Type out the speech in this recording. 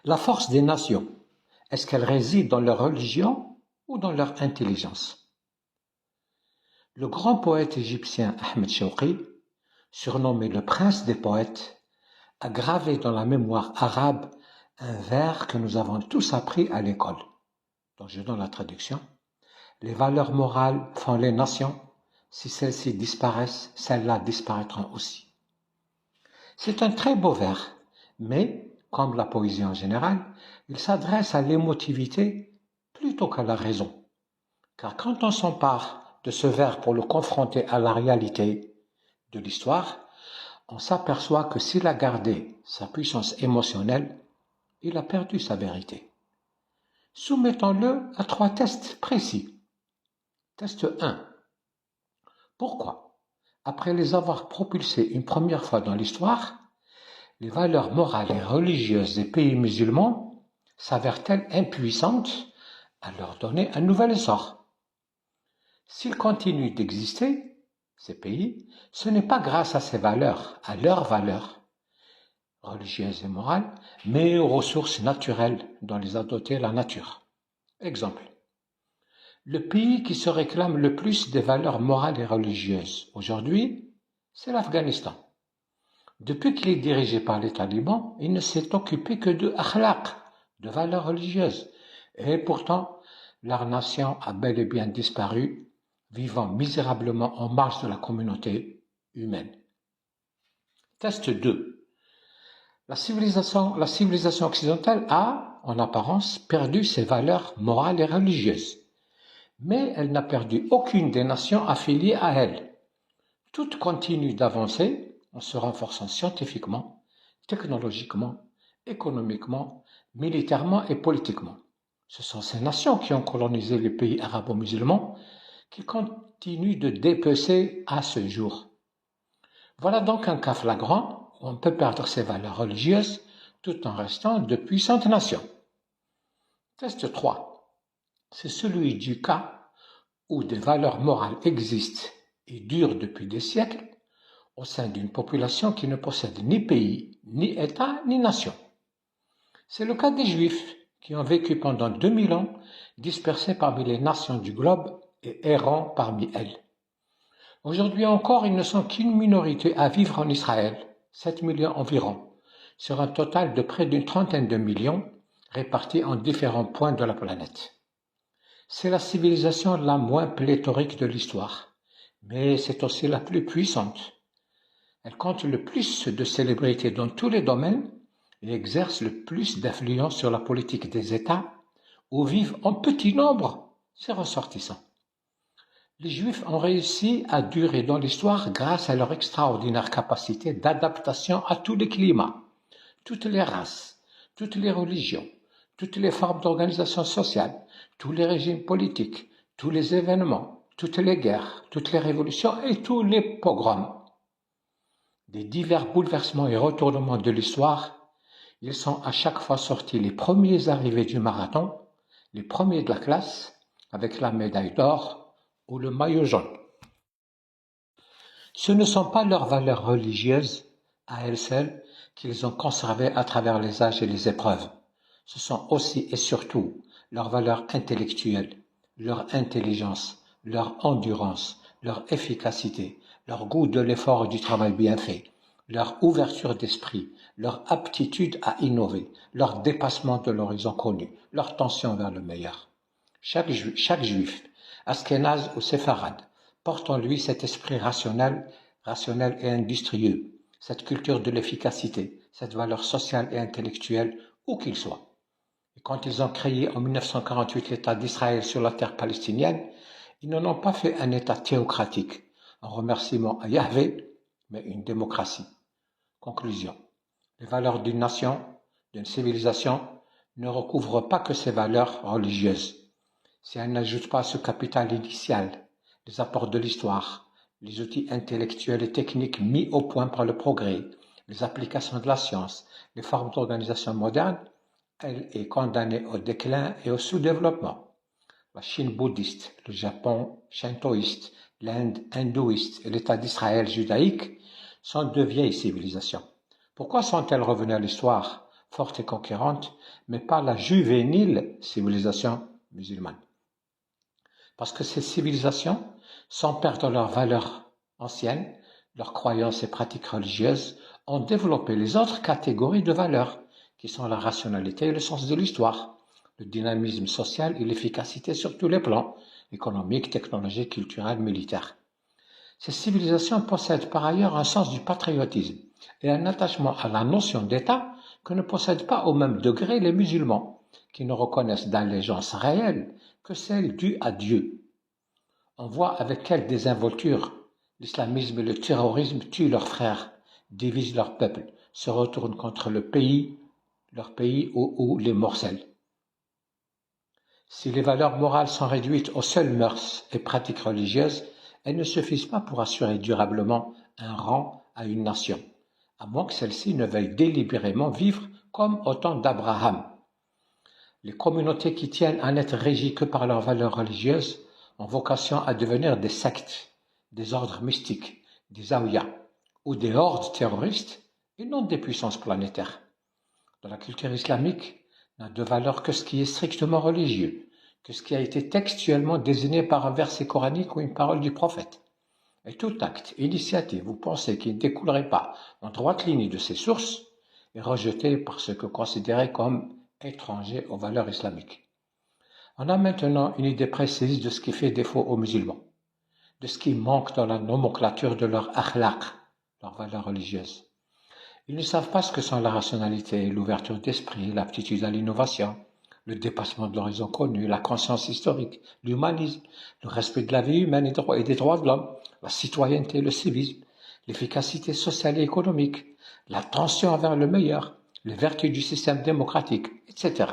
La force des nations, est-ce qu'elle réside dans leur religion ou dans leur intelligence? Le grand poète égyptien Ahmed Shawqi, surnommé le prince des poètes, a gravé dans la mémoire arabe un vers que nous avons tous appris à l'école. Donc je donne la traduction. Les valeurs morales font les nations. Si celles-ci disparaissent, celles-là disparaîtront aussi. C'est un très beau vers, mais, comme la poésie en général, il s'adresse à l'émotivité plutôt qu'à la raison. Car quand on s'empare de ce vers pour le confronter à la réalité de l'histoire, on s'aperçoit que s'il a gardé sa puissance émotionnelle, il a perdu sa vérité. Soumettons-le à 3 tests précis. Test 1. Pourquoi, après les avoir propulsés une première fois dans l'histoire, les valeurs morales et religieuses des pays musulmans s'avèrent-elles impuissantes à leur donner un nouvel essor? S'ils continuent d'exister, ces pays, ce n'est pas grâce à ces valeurs, à leurs valeurs religieuses et morales, mais aux ressources naturelles dont les a dotées la nature. Exemple. Le pays qui se réclame le plus des valeurs morales et religieuses aujourd'hui, c'est l'Afghanistan. Depuis qu'il est dirigé par les talibans, il ne s'est occupé que de akhlaq, de valeurs religieuses. Et pourtant, leur nation a bel et bien disparu, vivant misérablement en marge de la communauté humaine. Test 2. La civilisation occidentale a, en apparence, perdu ses valeurs morales et religieuses. Mais elle n'a perdu aucune des nations affiliées à elle. Toutes continuent d'avancer en se renforçant scientifiquement, technologiquement, économiquement, militairement et politiquement. Ce sont ces nations qui ont colonisé les pays arabo-musulmans qui continuent de dépecer à ce jour. Voilà donc un cas flagrant où on peut perdre ses valeurs religieuses tout en restant de puissantes nations. Test 3. C'est celui du cas où des valeurs morales existent et durent depuis des siècles au sein d'une population qui ne possède ni pays, ni État, ni nation. C'est le cas des Juifs qui ont vécu pendant 2000 ans dispersés parmi les nations du globe et errant parmi elles. Aujourd'hui encore, ils ne sont qu'une minorité à vivre en Israël, 7 millions environ, sur un total de près d'une trentaine de millions répartis en différents points de la planète. C'est la civilisation la moins pléthorique de l'histoire, mais c'est aussi la plus puissante. Elle compte le plus de célébrités dans tous les domaines et exerce le plus d'influence sur la politique des États où vivent en petit nombre ses ressortissants. Les Juifs ont réussi à durer dans l'histoire grâce à leur extraordinaire capacité d'adaptation à tous les climats, toutes les races, toutes les religions, toutes les formes d'organisation sociale, tous les régimes politiques, tous les événements, toutes les guerres, toutes les révolutions et tous les pogroms. Des divers bouleversements et retournements de l'histoire, ils sont à chaque fois sortis les premiers arrivés du marathon, les premiers de la classe, avec la médaille d'or ou le maillot jaune. Ce ne sont pas leurs valeurs religieuses, à elles seules, qu'ils ont conservées à travers les âges et les épreuves. Ce sont aussi et surtout leurs valeurs intellectuelles, leur intelligence, leur endurance, leur efficacité, leur goût de l'effort et du travail bien fait, leur ouverture d'esprit, leur aptitude à innover, leur dépassement de l'horizon connu, leur tension vers le meilleur. Chaque juif, askénaze ou séfarade, porte en lui cet esprit rationnel et industrieux, cette culture de l'efficacité, cette valeur sociale et intellectuelle, où qu'il soit. Et quand ils ont créé en 1948 l'État d'Israël sur la terre palestinienne, ils n'en ont pas fait un État théocratique, en remerciement à Yahvé, mais une démocratie. Conclusion. Les valeurs d'une nation, d'une civilisation, ne recouvrent pas que ses valeurs religieuses. Si elles n'ajoutent pas ce capital initial, les apports de l'histoire, les outils intellectuels et techniques mis au point par le progrès, les applications de la science, les formes d'organisation modernes, elle est condamnée au déclin et au sous-développement. La Chine bouddhiste, le Japon shintoïste, l'Inde hindouiste et l'État d'Israël judaïque sont de vieilles civilisations. Pourquoi sont-elles revenues à l'histoire, forte et conquérante, mais pas la juvénile civilisation musulmane. Parce que ces civilisations, sans perdre leurs valeurs anciennes, leurs croyances et pratiques religieuses, ont développé les autres catégories de valeurs, qui sont la rationalité et le sens de l'histoire, le dynamisme social et l'efficacité sur tous les plans, économique, technologique, culturel, militaire. Ces civilisations possèdent par ailleurs un sens du patriotisme et un attachement à la notion d'État que ne possèdent pas au même degré les musulmans, qui ne reconnaissent d'allégeance réelle que celle due à Dieu. On voit avec quelle désinvolture l'islamisme et le terrorisme tuent leurs frères, divisent leur peuple, se retournent contre leur pays ou les morcellent. Si les valeurs morales sont réduites aux seules mœurs et pratiques religieuses, elles ne suffisent pas pour assurer durablement un rang à une nation, à moins que celle-ci ne veuille délibérément vivre comme au temps d'Abraham. Les communautés qui tiennent à n'être régies que par leurs valeurs religieuses ont vocation à devenir des sectes, des ordres mystiques, des zawiyas ou des hordes terroristes et non des puissances planétaires. Dans la culture islamique, n'a de valeur que ce qui est strictement religieux, que ce qui a été textuellement désigné par un verset coranique ou une parole du prophète. Et tout acte, initiative ou pensée qui ne découlerait pas en droite ligne de ces sources est rejeté par ce que considéré comme étranger aux valeurs islamiques. On a maintenant une idée précise de ce qui fait défaut aux musulmans, de ce qui manque dans la nomenclature de leur akhlaq, leurs valeurs religieuses. Ils ne savent pas ce que sont la rationalité, l'ouverture d'esprit, l'aptitude à l'innovation, le dépassement de l'horizon connu, la conscience historique, l'humanisme, le respect de la vie humaine et des droits de l'homme, la citoyenneté, le civisme, l'efficacité sociale et économique, l'attention envers le meilleur, les vertus du système démocratique, etc.